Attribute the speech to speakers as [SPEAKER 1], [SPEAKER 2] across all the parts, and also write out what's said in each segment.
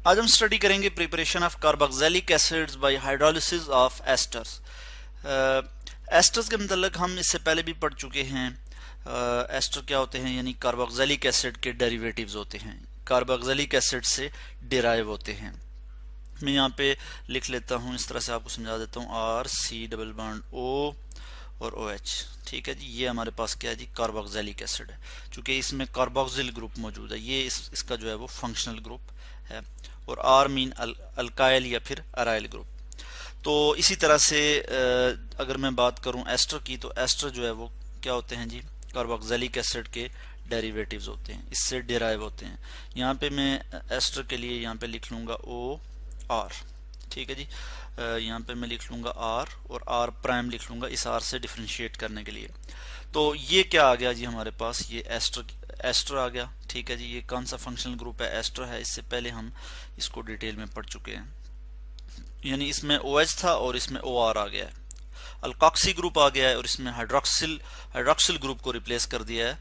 [SPEAKER 1] आज हम स्टडी करेंगे preparation of carboxylic acids bye hydrolysis of esters. Asters के मतलब हम इससे पहले भी पढ़ चुके हैं। एस्टर क्या होते हैं, यानी कार्बोक्सिलिक एसिड के डेरिवेटिव्स होते हैं, कार्बोक्सिलिक एसिड से डिराइव होते हैं। मैं यहाँ पे लिख लेता हूँ, इस तरह से आपको समझा देता हूँ, R C double bond O और ओ एच। ठीक है जी, ये हमारे पास क्या है जी, कार्बोक्सिलिक एसिड है। चूंकि इसमें कार्बोक्सिल ग्रुप मौजूद है, ये इसका जो है वो फंक्शनल ग्रुप है, और आर मीन अल्काइल या फिर अराइल ग्रुप। तो इसी तरह से अगर मैं बात करूं एस्टर की, तो एस्टर जो है वो क्या होते हैं जी, कार्बोक्सिलिक एसिड के डेरिवेटिव्स होते हैं, इससे डिराइव होते हैं। यहाँ पे मैं एस्टर के लिए यहाँ पे लिख लूंगा ओ आर। ठीक है जी, यहाँ पे मैं लिख लूंगा आर और आर प्राइम लिख लूंगा, इस आर से डिफ्रेंशिएट करने के लिए। तो ये क्या आ गया जी हमारे पास, ये एस्टर आ गया। ठीक है जी, ये कौन सा फंक्शनल ग्रुप है, एस्टर है। इससे पहले हम इसको डिटेल में पढ़ चुके हैं, यानी इसमें OH था और इसमें OR आ गया है। अल्कॉक्सी ग्रुप आ गया है और इसमें हाइड्रोक्सिल ग्रुप को रिप्लेस कर दिया है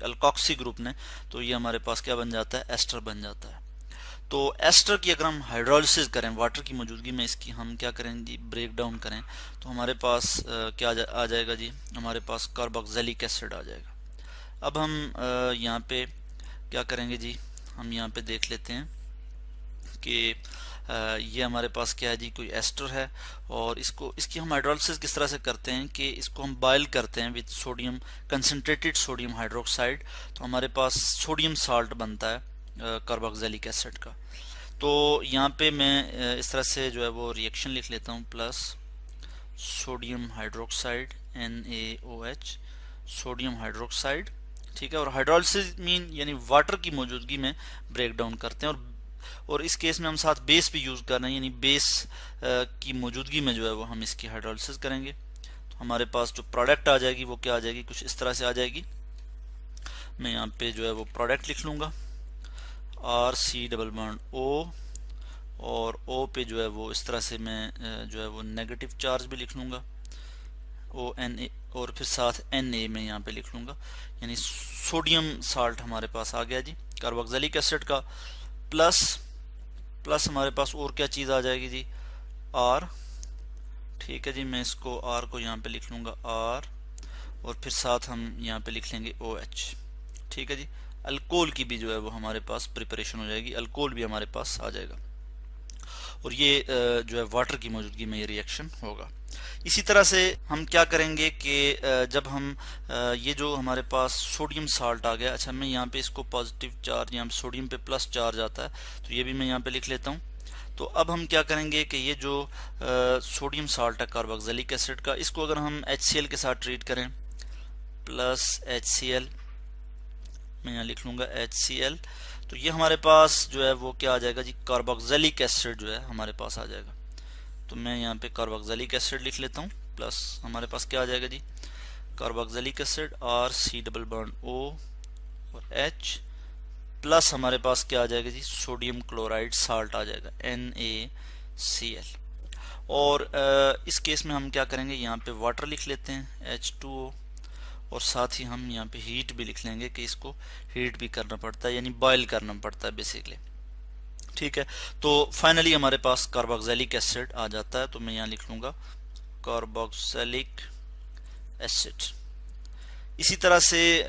[SPEAKER 1] अल्कॉक्सी ग्रुप ने। तो ये हमारे पास क्या बन जाता है, एस्टर बन जाता है। तो एस्टर की अगर हम हाइड्रोलिसिस करें वाटर की मौजूदगी में, इसकी हम क्या करें जी, ब्रेक डाउन करें, तो हमारे पास क्या आ जाएगा जी, हमारे पास कार्बोक्सिलिक एसिड आ जाएगा। अब हम यहाँ पे क्या करेंगे जी, हम यहाँ पे देख लेते हैं कि ये हमारे पास क्या है जी, कोई एस्टर है, और इसकी हम हाइड्रोलिसिस किस तरह से करते हैं कि इसको हम बॉयल करते हैं with sodium, concentrated sodium hydroxide. तो हमारे पास सोडियम साल्ट बनता है कार्बोक्सिलिक एसिड का। तो यहाँ पे मैं इस तरह से जो है वो रिएक्शन लिख लेता हूँ, plus sodium hydroxide NaOH, sodium hydroxide. ठीक है, और हाइड्रोलिसिस मीन यानी वाटर की मौजूदगी में ब्रेक डाउन करते हैं, और इस केस में हम साथ बेस भी यूज कर रहे हैं, यानी बेस की मौजूदगी में जो है वो हम इसकी हाइड्रोलिसिस करेंगे। तो हमारे पास जो प्रोडक्ट आ जाएगी वो क्या आ जाएगी, कुछ इस तरह से आ जाएगी। मैं यहाँ पे जो है वो प्रोडक्ट लिख लूंगा, R C double bond O, और O पे जो है वो इस तरह से मैं जो है वो नेगेटिव चार्ज भी लिख लूंगा, ONA, और फिर साथ Na में यहाँ पे लिख लूंगा, यानी सोडियम साल्ट हमारे पास आ गया जी कार्बोक्सिलिक एसिड का। प्लस हमारे पास और क्या चीज़ आ जाएगी जी, R। ठीक है जी, मैं इसको R को यहाँ पे लिख लूंगा R, और फिर साथ हम यहाँ पे लिख लेंगे OH। ठीक है जी, अल्कोहल की भी जो है वो हमारे पास प्रिपरेशन हो जाएगी, अल्कोहल भी हमारे पास आ जाएगा, और ये जो है वाटर की मौजूदगी में ये रिएक्शन होगा। इसी तरह से हम क्या करेंगे कि जब हम ये जो हमारे पास सोडियम साल्ट आ गया, अच्छा मैं यहाँ पे इसको पॉजिटिव चार्ज, यहाँ पे सोडियम पे प्लस चार्ज आता है, तो ये भी मैं यहाँ पे लिख लेता हूँ। तो अब हम क्या करेंगे कि ये जो सोडियम साल्ट है कार्बोक्सिलिक एसिड का, इसको अगर हम HCl के साथ ट्रीट करें, प्लस HCl, मैं यहाँ लिख लूंगा HCl, तो ये हमारे पास जो है वो क्या आ जाएगा जी, कार्बोक्सिलिक एसिड जो है हमारे पास आ जाएगा। तो मैं यहाँ पे कार्बोक्सिलिक एसिड लिख लेता हूँ, प्लस हमारे पास क्या आ जाएगा जी, carboxylic acid R C double bond O और H, प्लस हमारे पास क्या आ जाएगा जी, सोडियम क्लोराइड साल्ट आ जाएगा NaCl। और इस केस में हम क्या करेंगे, यहाँ पे वाटर लिख लेते हैं H2O, और साथ ही हम यहाँ पे हीट भी लिख लेंगे कि इसको हीट भी करना पड़ता है, यानी बॉयल करना पड़ता है बेसिकली। ठीक है, तो फाइनली हमारे पास कार्बोक्सिलिक एसिड आ जाता है। तो मैं यहाँ लिख लूंगा कार्बोक्सिलिक एसिड। इसी तरह से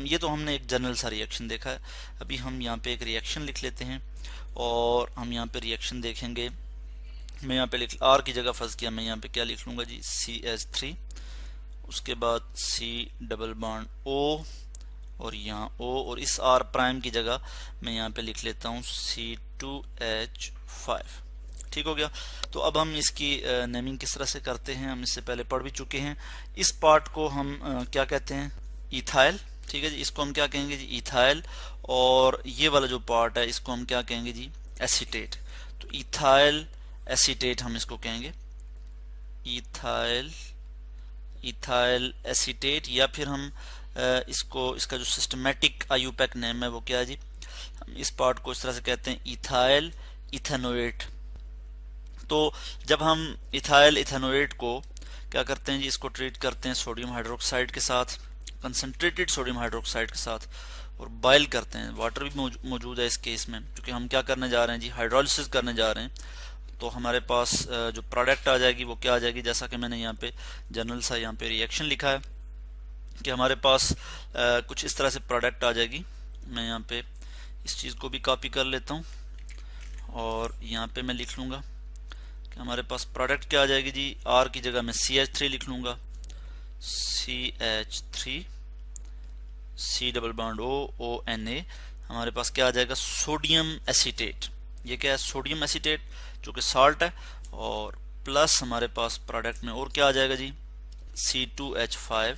[SPEAKER 1] ये तो हमने एक जनरल सा रिएक्शन देखा है। अभी हम यहाँ पे एक रिएक्शन लिख लेते हैं, और हम यहाँ पे रिएक्शन देखेंगे। मैं यहाँ पे लिख R की जगह फंस किया, मैं यहाँ पे क्या लिख लूंगा जी, CH3, उसके बाद C डबल बॉन्ड O, और यहाँ O, और इस R प्राइम की जगह मैं यहाँ पे लिख लेता हूँ C2H5। ठीक हो गया। तो अब हम इसकी नेमिंग किस तरह से करते हैं, हम इससे पहले पढ़ भी चुके हैं। इस पार्ट को हम क्या कहते हैं, इथाइल। ठीक है जी, इसको हम क्या कहेंगे जी, इथाइल, और ये वाला जो पार्ट है इसको हम क्या कहेंगे जी, एसीटेट। तो इथाइल एसीटेट हम इसको कहेंगे, इथाइल एसीटेट, या फिर हम इसका जो सिस्टमेटिक IUPAC नेम है वो क्या है जी, हम इस पार्ट को इस तरह से कहते हैं इथाइल इथेनोएट। तो जब हम इथाइल इथेनोएट को क्या करते हैं जी, इसको ट्रीट करते हैं सोडियम हाइड्रोक्साइड के साथ, कंसंट्रेटेड सोडियम हाइड्रोक्साइड के साथ, और बॉयल करते हैं, वाटर भी मौजूद है इस केस में, क्योंकि हम क्या करने जा रहे हैं जी, हाइड्रोलिसिस करने जा रहे हैं। तो हमारे पास जो प्रोडक्ट आ जाएगी वो क्या आ जाएगी, जैसा कि मैंने यहाँ पे जनरल सा यहाँ पे रिएक्शन लिखा है कि हमारे पास कुछ इस तरह से प्रोडक्ट आ जाएगी। मैं यहाँ पे इस चीज़ को भी कॉपी कर लेता हूँ और यहाँ पे मैं लिख लूँगा कि हमारे पास प्रोडक्ट क्या आ जाएगी जी, R की जगह मैं CH3 लिख लूँगा, CH3 C double bond ONA। हमारे पास क्या आ जाएगा, सोडियम एसीटेट। ये क्या है, सोडियम एसीटेट जो कि साल्ट है, और प्लस हमारे पास प्रोडक्ट में और क्या आ जाएगा जी, C2H5,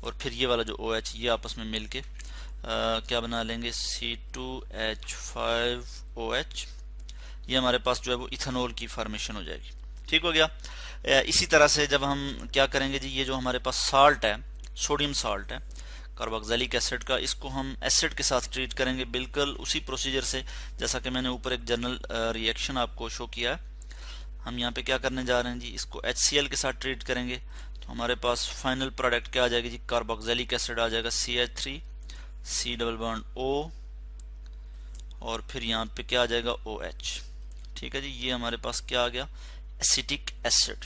[SPEAKER 1] और फिर ये वाला जो OH ये आपस में मिलके क्या बना लेंगे, C2H5OH। ये हमारे पास जो है वो इथेनॉल की फॉर्मेशन हो जाएगी। ठीक हो गया। इसी तरह से जब हम क्या करेंगे जी, ये जो हमारे पास साल्ट है, सोडियम साल्ट है कार्बोक्सिलिक एसिड का, इसको हम एसिड के साथ ट्रीट करेंगे बिल्कुल उसी प्रोसीजर से जैसा कि मैंने ऊपर एक जनरल रिएक्शन आपको शो किया है। हम यहाँ पे क्या करने जा रहे हैं जी, इसको HCl के साथ ट्रीट करेंगे। तो हमारे पास फाइनल प्रोडक्ट क्या आ जाएगी जी, कार्बोक्सिलिक एसिड आ जाएगा CH3 C double bond O, और फिर यहाँ पे क्या आ जाएगा OH। ठीक है जी, ये हमारे पास क्या आ गया, एसिटिक एसिड,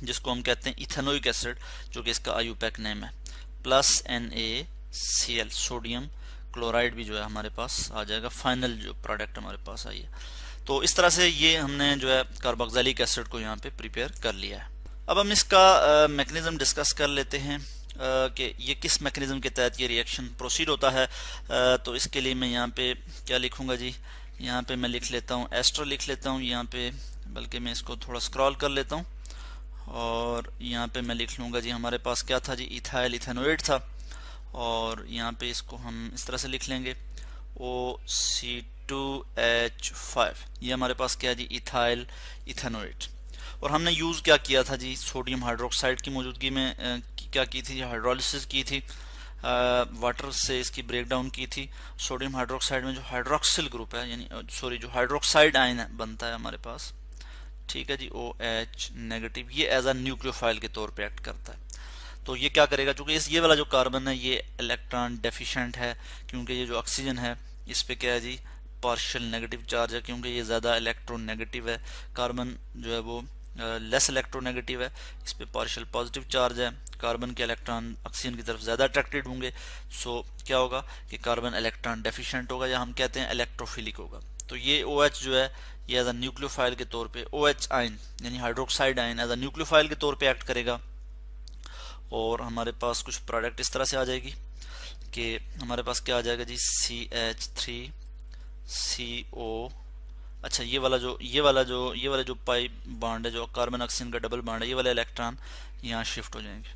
[SPEAKER 1] जिसको हम कहते हैं इथेनोइक एसिड, जो कि इसका IUPAC नेम है, प्लस NaCl, सोडियम क्लोराइड भी जो है हमारे पास आ जाएगा। फाइनल जो प्रोडक्ट हमारे पास आई है। तो इस तरह से ये हमने जो है कार्बोक्सिलिक एसिड को यहाँ पे प्रिपेयर कर लिया है। अब हम इसका मैकेनिज्म डिस्कस कर लेते हैं कि ये किस मैकेनिज्म के तहत ये रिएक्शन प्रोसीड होता है। तो इसके लिए मैं यहाँ पे क्या लिखूंगा जी, यहाँ पे मैं लिख लेता हूँ एस्टर लिख लेता हूँ यहाँ पे, बल्कि मैं इसको थोड़ा स्क्रॉल कर लेता हूँ और यहाँ पे मैं लिख लूँगा जी, हमारे पास क्या था जी, इथाइल इथेनोएट था, और यहाँ पे इसको हम इस तरह से लिख लेंगे OC2H5। ये हमारे पास क्या है जी, इथाइल इथेनोएट। और हमने यूज़ क्या किया था जी, सोडियम हाइड्रोक्साइड की मौजूदगी में क्या की थी, हाइड्रोलिसिस की थी, वाटर से इसकी ब्रेकडाउन की थी। सोडियम हाइड्रोक्साइड में जो हाइड्रोक्सिल ग्रुप है, यानी सॉरी जो हाइड्रोक्साइड आयन बनता है हमारे पास, ठीक है जी, OH नेगेटिव, ये एज अ न्यूक्लियोफाइल के तौर पे एक्ट करता है। तो ये क्या करेगा, क्योंकि ये वाला जो कार्बन है ये इलेक्ट्रॉन डेफिशिएंट है, क्योंकि ये जो ऑक्सीजन है इस पे क्या है जी, पार्शियल नेगेटिव चार्ज है, क्योंकि ये ज़्यादा इलेक्ट्रोनेगेटिव है। कार्बन जो है वो लेस इलेक्ट्रोनेगेटिव है, इस पे पार्शियल पॉजिटिव चार्ज है। कार्बन के इलेक्ट्रॉन ऑक्सीजन की तरफ ज़्यादा अट्रैक्टेड होंगे, सो क्या होगा कि कार्बन इलेक्ट्रॉन डेफिशिएंट होगा, या हम कहते हैं इलेक्ट्रोफिलिक होगा। तो ये OH जो है ये एज अ न्यूक्लियोफाइल के तौर पे, OH आयन यानी hydroxide ion as a nucleophile के तौर पे एक्ट करेगा। और हमारे पास कुछ प्रोडक्ट इस तरह से आ जाएगी कि हमारे पास क्या आ जाएगा जी, CH3CO। अच्छा, ये वाला जो पाई बॉन्ड है, जो कार्बन ऑक्सीजन का डबल बॉन्ड है, ये वाले इलेक्ट्रॉन यहाँ शिफ्ट हो जाएंगे।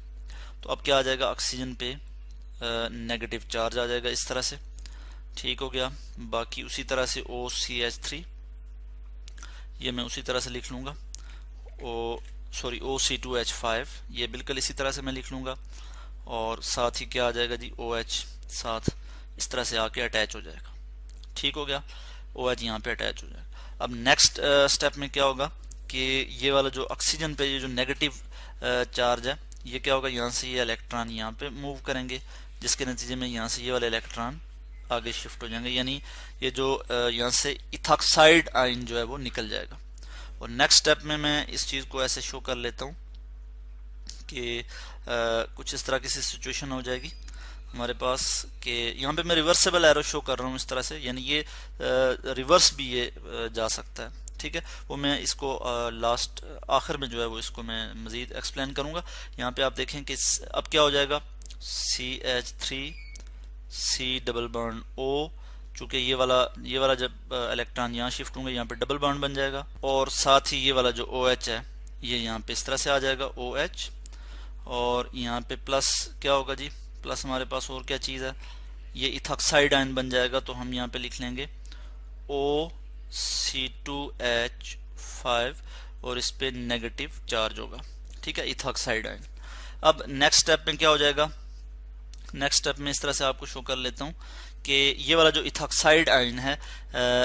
[SPEAKER 1] तो अब क्या आ जाएगा, ऑक्सीजन पे नेगेटिव चार्ज आ जाएगा इस तरह से। ठीक हो गया। बाकी उसी तरह से OCH3, ये मैं उसी तरह से लिख लूँगा, OC2H5, ये बिल्कुल इसी तरह से मैं लिख लूँगा, और साथ ही क्या आ जाएगा जी, OH साथ इस तरह से आके अटैच हो जाएगा। ठीक हो गया, OH यहाँ पे अटैच हो जाएगा। अब नेक्स्ट स्टेप में क्या होगा कि ये वाला जो ऑक्सीजन पे ये जो नेगेटिव चार्ज है, ये क्या होगा, यहाँ से ये इलेक्ट्रॉन यहाँ पे मूव करेंगे, जिसके नतीजे में यहाँ से ये वाले इलेक्ट्रॉन आगे शिफ्ट हो जाएंगे, यानी ये जो यहाँ से इथॉक्साइड आयन जो है वो निकल जाएगा। और नेक्स्ट स्टेप में मैं इस चीज़ को ऐसे शो कर लेता हूँ कि कुछ इस तरह की सिचुएशन हो जाएगी हमारे पास कि यहाँ पे मैं रिवर्सेबल एरो शो कर रहा हूँ इस तरह से, यानी ये रिवर्स भी ये जा सकता है। ठीक है, वो मैं इसको लास्ट आखिर में जो है वो इसको मैं मज़ीद एक्सप्लेन करूँगा। यहाँ पे आप देखें कि अब क्या हो जाएगा, CH3 C double bond O, चूँकि ये वाला जब इलेक्ट्रॉन यहाँ शिफ्ट होंगे यहाँ पे डबल बॉन्ड बन जाएगा, और साथ ही ये वाला जो OH है ये यहाँ पे इस तरह से आ जाएगा OH, और यहाँ पे प्लस क्या होगा जी, प्लस हमारे पास और क्या चीज़ है, ये इथॉक्साइड आयन बन जाएगा। तो हम यहाँ पे लिख लेंगे OC2H5, और इस पे नेगेटिव चार्ज होगा। ठीक है, इथॉक्साइड आयन। अब नेक्स्ट स्टेप में क्या हो जाएगा, नेक्स्ट स्टेप में इस तरह से आपको शो कर लेता हूँ कि ये वाला जो इथॉक्साइड आयन है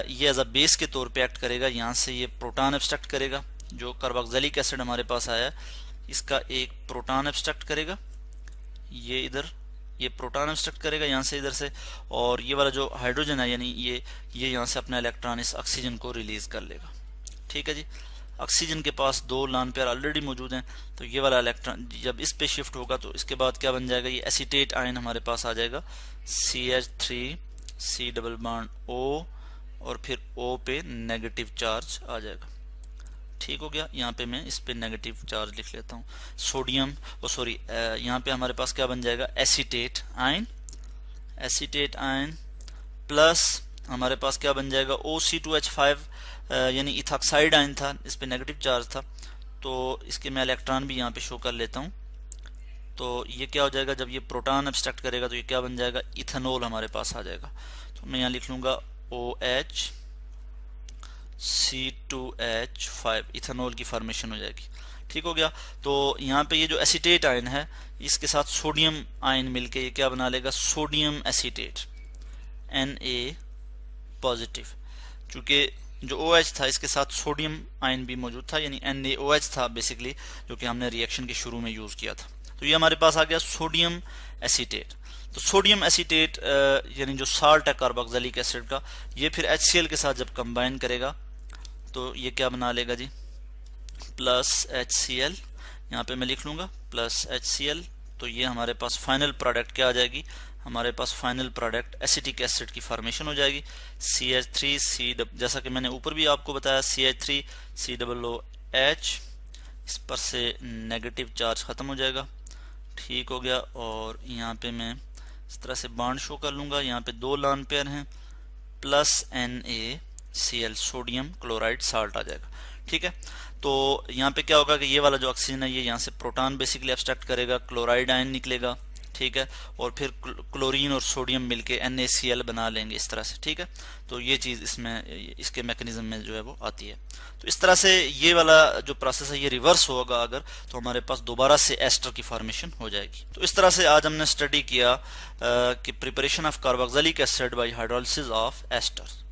[SPEAKER 1] ये एज अ बेस के तौर पे एक्ट करेगा। यहाँ से ये प्रोटॉन एब्स्ट्रैक्ट करेगा, जो कार्बोक्सिलिक एसिड हमारे पास आया है इसका एक प्रोटॉन एब्स्ट्रैक्ट करेगा, ये इधर ये प्रोटॉन एब्स्ट्रैक्ट करेगा यहाँ से इधर से, और ये वाला जो हाइड्रोजन है यानी ये यहाँ से अपना इलेक्ट्रॉन इस ऑक्सीजन को रिलीज कर लेगा। ठीक है जी, ऑक्सीजन के पास 2 लॉन पेयर ऑलरेडी मौजूद हैं, तो ये वाला इलेक्ट्रॉन जब इस पे शिफ्ट होगा तो इसके बाद क्या बन जाएगा, ये एसीटेट आयन हमारे पास आ जाएगा, CH3 C double bond O और फिर O पे नेगेटिव चार्ज आ जाएगा। ठीक हो गया, यहाँ पे मैं इस पे नेगेटिव चार्ज लिख लेता हूँ। सोडियम यहाँ पे हमारे पास क्या बन जाएगा, एसीटेट आयन प्लस हमारे पास क्या बन जाएगा, OC2H5 यानी इथॉक्साइड आयन था, इस पे नेगेटिव चार्ज था, तो इसके मैं इलेक्ट्रॉन भी यहाँ पे शो कर लेता हूँ। तो ये क्या हो जाएगा, जब ये प्रोटॉन एब्स्ट्रैक्ट करेगा तो ये क्या बन जाएगा, इथेनॉल हमारे पास आ जाएगा। तो मैं यहाँ लिख लूँगा OH C2H5, इथेनॉल की फॉर्मेशन हो जाएगी। ठीक हो गया, तो यहाँ पे ये जो एसीटेट आयन है इसके साथ सोडियम आयन मिलके ये क्या बना लेगा, सोडियम एसीटेट Na पॉजिटिव। चूंकि जो OH था इसके साथ सोडियम आयन भी मौजूद था, यानी NaOH था बेसिकली, जो कि हमने रिएक्शन के शुरू में यूज किया था। तो ये हमारे पास आ गया सोडियम एसीटेट। तो सोडियम एसीटेट यानी जो साल्ट है कार्बोक्सिलिक एसिड का, ये फिर HCl के साथ जब कंबाइन करेगा तो ये क्या बना लेगा जी, प्लस HCl, यहाँ पे मैं लिख लूंगा प्लस HCl। तो ये हमारे पास फाइनल प्रोडक्ट क्या आ जाएगी, हमारे पास फाइनल प्रोडक्ट एसिटिक एसिड की फॉर्मेशन हो जाएगी, CH3C, जैसा कि मैंने ऊपर भी आपको बताया, CH3COOH, इस पर से नेगेटिव चार्ज खत्म हो जाएगा। ठीक हो गया, और यहाँ पे मैं इस तरह से बॉन्ड शो कर लूंगा, यहाँ पे 2 लॉन पेयर हैं, plus NaCl, sodium chloride salt आ जाएगा। ठीक है, तो यहाँ पे क्या होगा कि ये वाला जो ऑक्सीजन है ये यहाँ से प्रोटॉन बेसिकली एब्स्ट्रैक्ट करेगा, क्लोराइड आयन निकलेगा। ठीक है, और फिर क्लोरीन और सोडियम मिलके NaCl बना लेंगे इस तरह से। ठीक है, तो ये चीज़ इसमें इसके मैकेनिज्म में जो है वो आती है। तो इस तरह से ये वाला जो प्रोसेस है ये रिवर्स होगा अगर, तो हमारे पास दोबारा से एस्टर की फॉर्मेशन हो जाएगी। तो इस तरह से आज हमने स्टडी किया कि preparation of carboxylic acid by hydrolysis of esters.